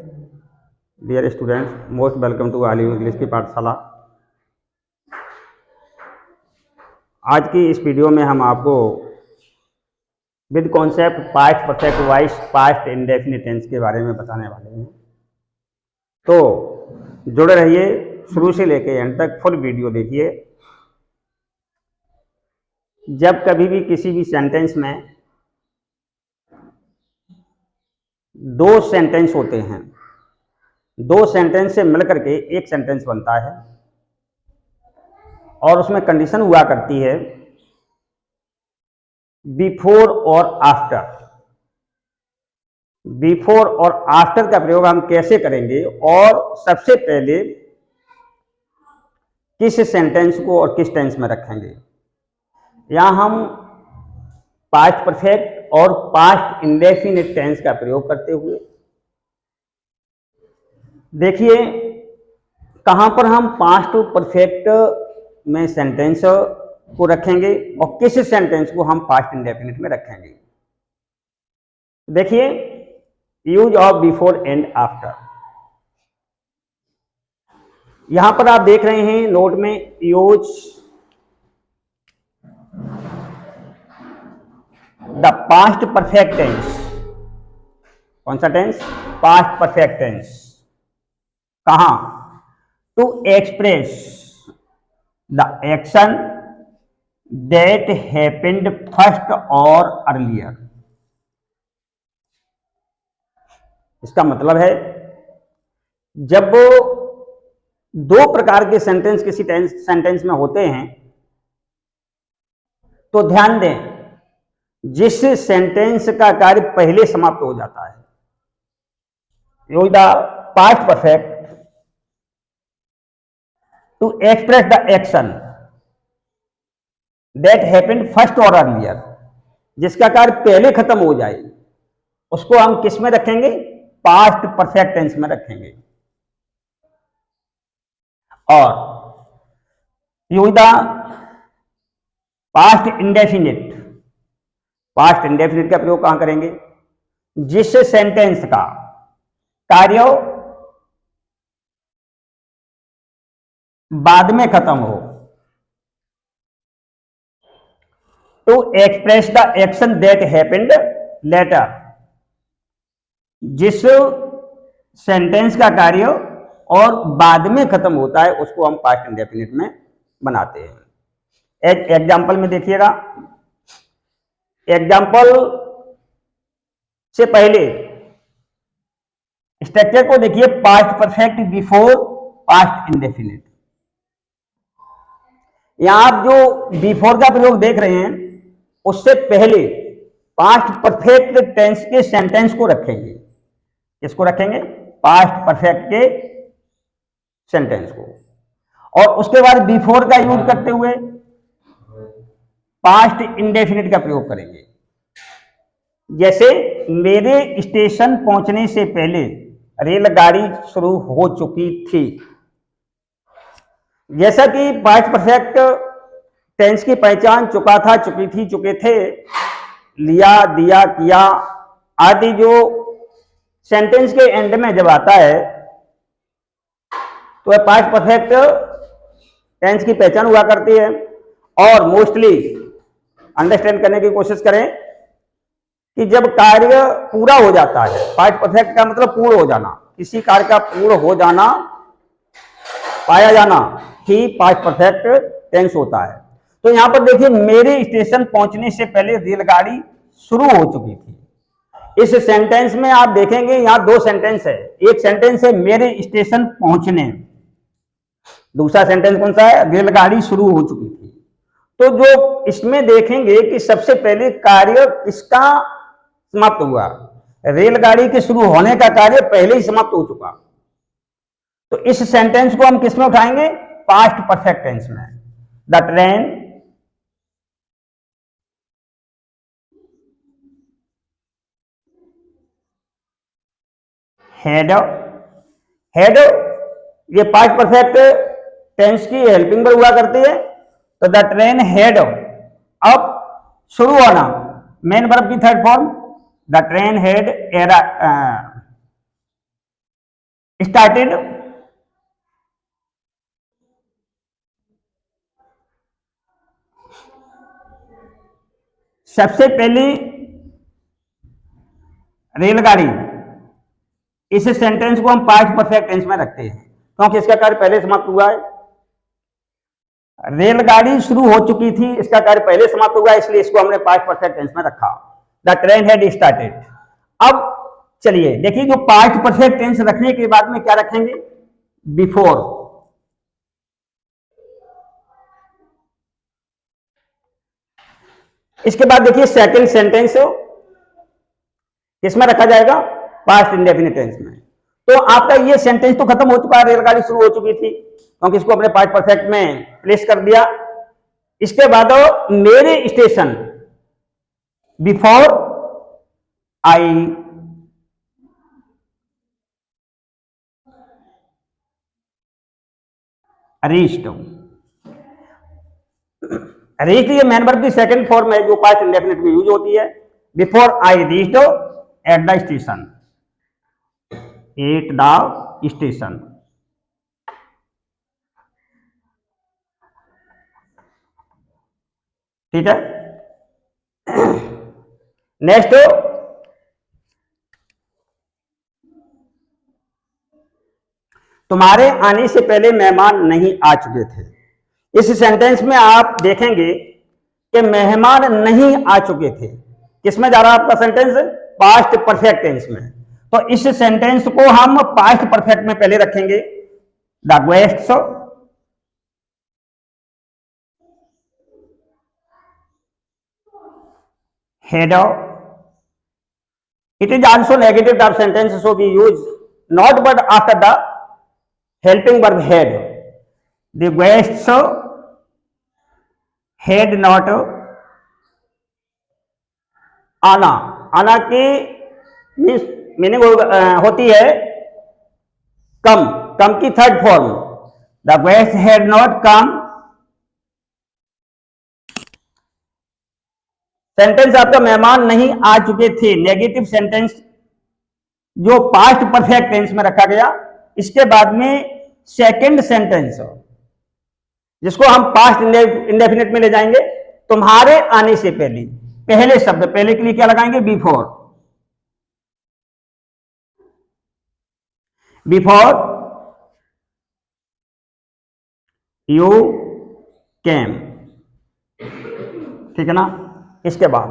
Dear students, most welcome to Alim English की पाठशाला। आज की इस वीडियो में हम आपको with concept past perfect voice past indefinite tense के बारे में बताने वाले हैं। तो जुड़े रहिए, शुरू से लेकर एंड तक फुल वीडियो देखिए। जब कभी भी किसी भी सेंटेंस में दो सेंटेंस होते हैं, दो सेंटेंस से मिलकर के एक सेंटेंस बनता है और उसमें कंडीशन हुआ करती है बिफोर और आफ्टर। बिफोर और आफ्टर का प्रयोग हम कैसे करेंगे और सबसे पहले किस सेंटेंस को और किस टेंस में रखेंगे। यहां हम पास्ट परफेक्ट और पास्ट इंडेफिनिट टेंस का प्रयोग करते हुए देखिए कहां पर हम पास्ट परफेक्ट में सेंटेंस को रखेंगे और किस सेंटेंस को हम पास्ट इंडेफिनिट में रखेंगे। देखिए, use of before and after. यहां पर आप देख रहे हैं नोट में use the past perfect tense. कौन सा टेंस? Past perfect tense. कहां? To express the action that happened first और अर्लियर। इसका मतलब है जब दो प्रकार के सेंटेंस किसी सेंटेंस में होते हैं तो ध्यान दें, जिस सेंटेंस का कार्य पहले समाप्त हो जाता है, use the past perfect to express the action that happened first और अर्लियर। जिसका कार्य पहले खत्म हो जाए उसको हम किस में रखेंगे? पास्ट परफेक्ट टेंस में रखेंगे। और use the past indefinite. Past indefinite का प्रयोग कहां करेंगे? जिस सेंटेंस का कार्य बाद में खत्म हो। To express the action that happened later. जिस सेंटेंस का कार्य और बाद में खत्म होता है उसको हम पास्ट इंडेफिनिट में बनाते हैं। एक एग्जांपल में देखिएगा। एग्जांपल से पहले स्ट्रक्चर को देखिए, past perfect before past indefinite. यहां आप जो बिफोर का प्रयोग देख रहे हैं उससे पहले पास्ट परफेक्ट टेंस के सेंटेंस को रखेंगे। किसको रखेंगे? पास्ट परफेक्ट के सेंटेंस को। और उसके बाद बिफोर का यूज करते हुए पास्ट इंडेफिनिट का प्रयोग करेंगे। जैसे मेरे स्टेशन पहुंचने से पहले रेलगाड़ी शुरू हो चुकी थी। जैसा कि पास्ट परफेक्ट टेंस की पहचान चुका था, चुकी थी, चुके थे, लिया, दिया, किया आदि जो सेंटेंस के एंड में जब आता है तो पास्ट परफेक्ट टेंस की पहचान हुआ करती है। और मोस्टली अंडरस्टैंड करने की कोशिश करें कि जब कार्य पूरा हो जाता है, पास्ट परफेक्ट का मतलब पूर्ण हो जाना, किसी कार्य का पूर्ण हो जाना, पाया जाना ही पास्ट परफेक्ट टेंस होता है। तो यहां पर देखिए, मेरे स्टेशन पहुंचने से पहले रेलगाड़ी शुरू हो चुकी थी। इस सेंटेंस में आप देखेंगे यहां दो सेंटेंस है। एक सेंटेंस है मेरे स्टेशन पहुंचने, दूसरा सेंटेंस कौन सा है? रेलगाड़ी शुरू हो चुकी थी। तो जो इसमें देखेंगे कि सबसे पहले कार्य किसका समाप्त हुआ? रेलगाड़ी के शुरू होने का कार्य पहले ही समाप्त हो चुका। तो इस सेंटेंस को हम किस में उठाएंगे? पास्ट परफेक्ट टेंस में। द ट्रेन हेड ये पास्ट परफेक्ट टेंस की हेल्पिंग वर्ब हुआ करती है। तो द ट्रेन हेड, अब शुरू होना, मेन वर्ब की third form. The train head started, सबसे पहली रेलगाड़ी, इस सेंटेंस को हम पास्ट परफेक्ट टेंस में रखते हैं क्योंकि इसका कार्य पहले समाप्त हुआ है। रेलगाड़ी शुरू हो चुकी थी, इसका कार्य पहले समाप्त हुआ, इसलिए इसको हमने पास्ट परफेक्ट टेंस में रखा। The train had started. अब चलिए देखिए, जो पास्ट परफेक्ट टेंस रखने के बाद में क्या रखेंगे, बिफोर। इसके बाद देखिए सेकंड सेंटेंस किसमें रखा जाएगा, पास्ट इंडेफिनिट टेंस में। तो आपका ये सेंटेंस तो खत्म हो चुका है, रेलगाड़ी शुरू हो चुकी थी, क्योंकि इसको अपने पास्ट परफेक्ट में प्लेस कर दिया। इसके बाद मेरे station, before I reached. Reached ये मैन वर्ब की सेकंड फॉर्म है जो पास्ट इंडेफिनिट में यूज होती है। Before I reached at the station, at the station. ठीक है, नेक्स्ट, तुम्हारे आने से पहले मेहमान नहीं आ चुके थे। इस सेंटेंस में आप देखेंगे कि मेहमान नहीं आ चुके थे। किसमें जा रहा है आपका सेंटेंस, पास्ट परफेक्ट टेंस में। तो इस सेंटेंस को हम पास्ट परफेक्ट में पहले रखेंगे। The guests had, it is also negative type sentence, so we use not but after the helping verb had. The guests had not, आना, आना की मीनिंग होती है कम, कम की third form. The guests had not come। Sentence आपका मेहमान नहीं आ चुके थे, नेगेटिव सेंटेंस जो पास्ट परफेक्ट टेंस में रखा गया। इसके बाद में सेकंड सेंटेंस जिसको हम पास्ट इंडेफिनिट में ले जाएंगे, तुम्हारे आने से पहले, पहले शब्द, पहले के लिए क्या लगाएंगे, बिफोर। बिफोर यू केम। ठीक है ना। इसके बाद,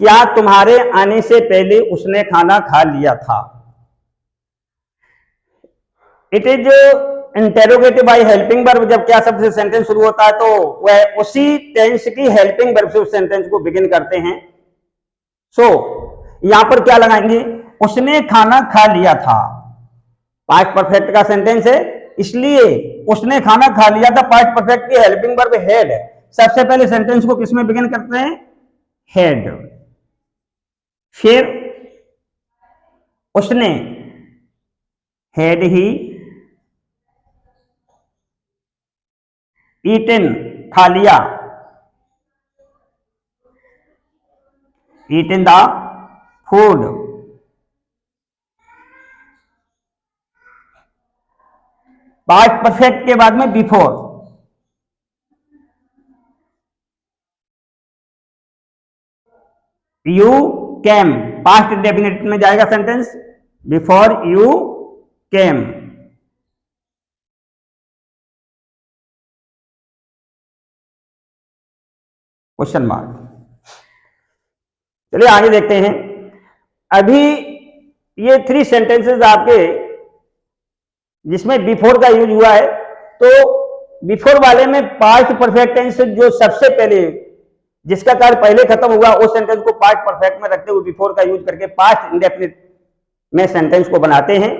क्या तुम्हारे आने से पहले उसने खाना खा लिया था। It is interrogative by helping verb. जब क्या शब्द से सेंटेंस शुरू होता है तो वह उसी टेंस की हेल्पिंग वर्ब से उस सेंटेंस को बिगिन करते हैं। सो यहां पर क्या लगाएंगे, उसने खाना खा लिया था, पास्ट परफेक्ट का सेंटेंस है, इसलिए उसने खाना खा लिया था, पास्ट परफेक्ट की हेल्पिंग वर्ब हैड। सबसे पहले सेंटेंस को किसमें बिगिन करते हैं, हैड। फिर उसने, हैड ही ईटन, खा लिया, eaten the food. Past perfect के बाद में before, you came, past indefinite में जाएगा sentence, before you came. Question mark. चलिए आगे देखते हैं। अभी ये थ्री सेंटेंसेस आपके जिसमें बिफोर का यूज हुआ है, तो बिफोर वाले में पास्ट परफेक्ट टेंस जो सबसे पहले जिसका कार्य पहले खत्म हुआ उस सेंटेंस को पास्ट परफेक्ट में रखते हुए बिफोर का यूज करके पास्ट इंडेफिनिट में सेंटेंस को बनाते हैं।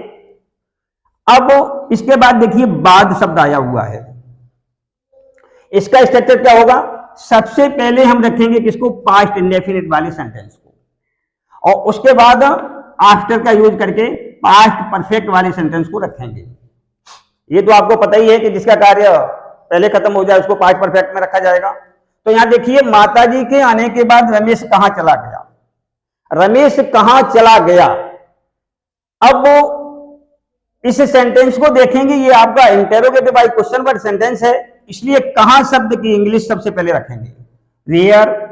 अब इसके बाद देखिए बाद शब्द आया हुआ है, इसका स्ट्रक्चर क्या होगा, सबसे पहले हम रखेंगे किसको, पास्ट इंडेफिनिट वाले सेंटेंस को, और उसके बाद आफ्टर का यूज करके पास्ट परफेक्ट वाले सेंटेंस को रखेंगे। ये तो आपको पता ही है कि जिसका कार्य पहले खत्म हो जाए उसको पास्ट परफेक्ट में रखा जाएगा। तो यहां देखिए, माताजी के आने के बाद रमेश कहां चला गया, रमेश कहां चला गया। अब इस सेंटेंस को देखेंगे, ये आपका interrogative by question word sentence है, इसलिए कहां शब्द की इंग्लिश सबसे पहले रखेंगे? वेयर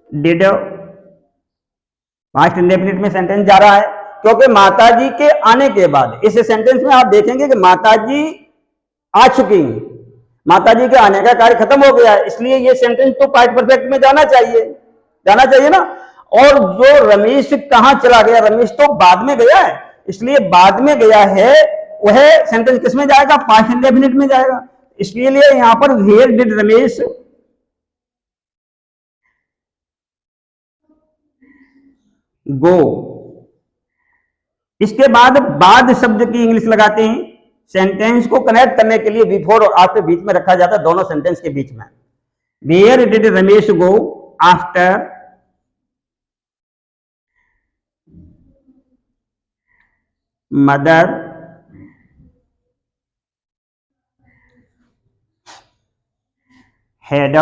डिड, पास्ट इंडेफिनिट में सेंटेंस जा रहा है, क्योंकि माताजी के आने के बाद इस सेंटेंस में आप देखेंगे कि माताजी आ चुकी हैं, माताजी के आने का कार्य खत्म हो गया है, इसलिए ये सेंटेंस तो पास्ट परफेक्ट में जाना चाहिए ना। और जो रमेश कहां चला गया, रमेश तो बाद में गया है, इसलिए बाद में गया है वह सेंटेंस किस में जाएगा? पास्ट इंडेफिनिट में जाएगा। इसलिए यहां पर वेयर डिड रमेश गो। इसके बाद शब्द की इंग्लिश लगाते हैं। सेंटेंस को कनेक्ट करने के लिए बिफोर और आफ्टर बीच में रखा जाता है, दोनों सेंटेंस के बीच में। Where did Ramesh go after mother had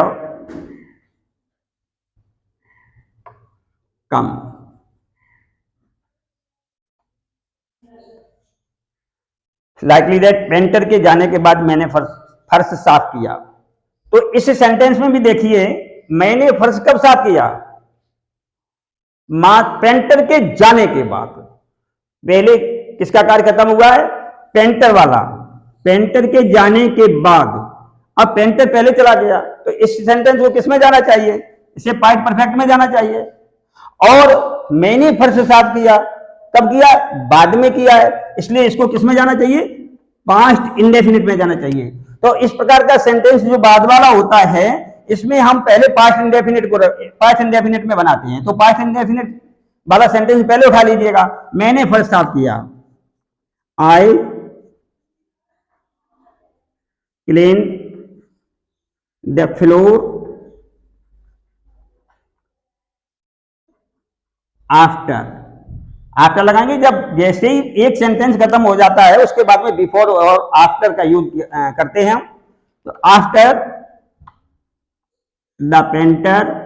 come। Likely that painter के जाने के बाद मैंने फर्श साफ किया। तो इस सेंटेंस में भी देखिए, मैंने फर्श कब साफ किया? पेंटर के जाने के बाद। पहले किसका कार्य खत्म हुआ है? पेंटर वाला। पेंटर के जाने के बाद, अब पेंटर पहले चला गया, तो इस सेंटेंस को किस में जाना चाहिए? इसे पास्ट परफेक्ट में जाना चाहिए। और मैंने फर्श साफ किया, कब किया? बाद में किया है, इसलिए इसको किस में जाना चाहिए? पास्ट इंडेफिनिट में जाना चाहिए। तो इस प्रकार का सेंटेंस जो बाद वाला होता है, इसमें हम पहले पास्ट इंडेफिनिट में बनाते हैं। तो पास्ट इंडेफिनिट वाला सेंटेंस पहले उठा लीजिएगा। मैंने फर्श साफ किया, I clean the floor after लगाएंगे जब जैसे ही एक सेंटेंस खत्म हो जाता है, उसके बाद में बिफोर और आफ्टर का यूज करते हैं। तो आफ्टर द पेंटर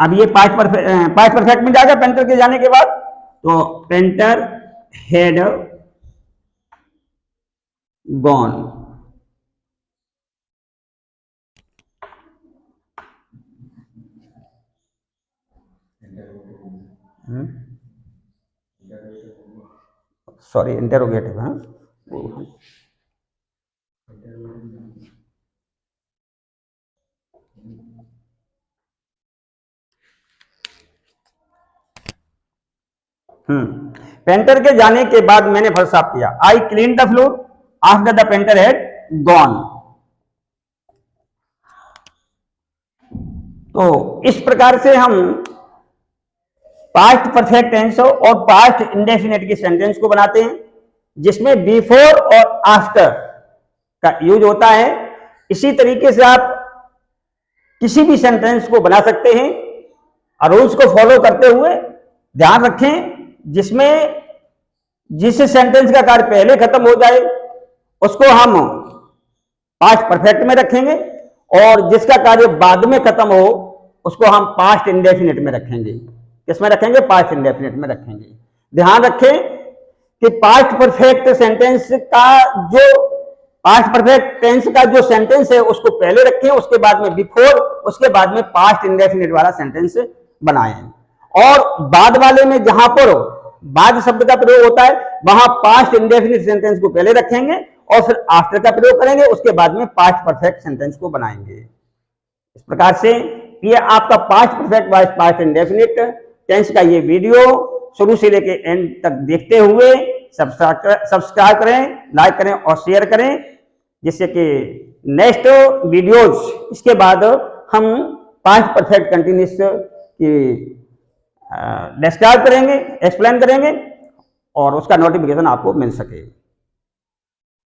अब ये पास्ट परफेक्ट में जाएगा पेंटर के जाने के बाद। तो painter had gone. Sorry, interrogative. हाँ, पेंटर के जाने के बाद मैंने फर्श साफ किया। I clean the floor after the painter had gone. तो इस प्रकार से हम पास्ट परफेक्ट टेंस और पास्ट इंडेफिनिट की सेंटेंस को बनाते हैं, जिसमें बिफोर और आफ्टर का यूज होता है। इसी तरीके से आप किसी भी सेंटेंस को बना सकते हैं, और रूल्स को फॉलो करते हुए ध्यान रखें, जिसमें जिस सेंटेंस का कार्य पहले खत्म हो जाए उसको हम पास्ट परफेक्ट में रखेंगे, और जिसका कार्य बाद में खत्म हो उसको हम पास्ट इंडेफिनिट में रखेंगे। किसमें रखेंगे? पास्ट इंडेफिनिट में रखेंगे। ध्यान रखें कि पास्ट परफेक्ट सेंटेंस का जो पास्ट परफेक्ट टेंस का जो सेंटेंस है उसको पहले रखें, उसके बाद में बिफोर, उसके बाद में पास्ट इंडेफिनिट वाला सेंटेंस बनाएं। और बाद वाले में जहां पर बाद शब्द का प्रयोग होता है, वहां पास्ट इंडेफिनिट सेंटेंस को पहले रखेंगे और फिर आफ्टर का प्रयोग करेंगे, उसके बाद में पास्ट परफेक्ट सेंटेंस को बनाएंगे। इस प्रकार से ये आपका past perfect wise past indefinite tense का ये वीडियो शुरू से लेकर एंड तक देखते हुए सब्सक्राइब करें, लाइक करें और शेयर करें, जिससे कि नेक्स्ट वीडियोज इसके बाद हम पास्ट परफेक्ट कंटिन्यूस की डिस्क्राइब करेंगे, एक्सप्लेन करेंगे, और उसका नोटिफिकेशन आपको मिल सके।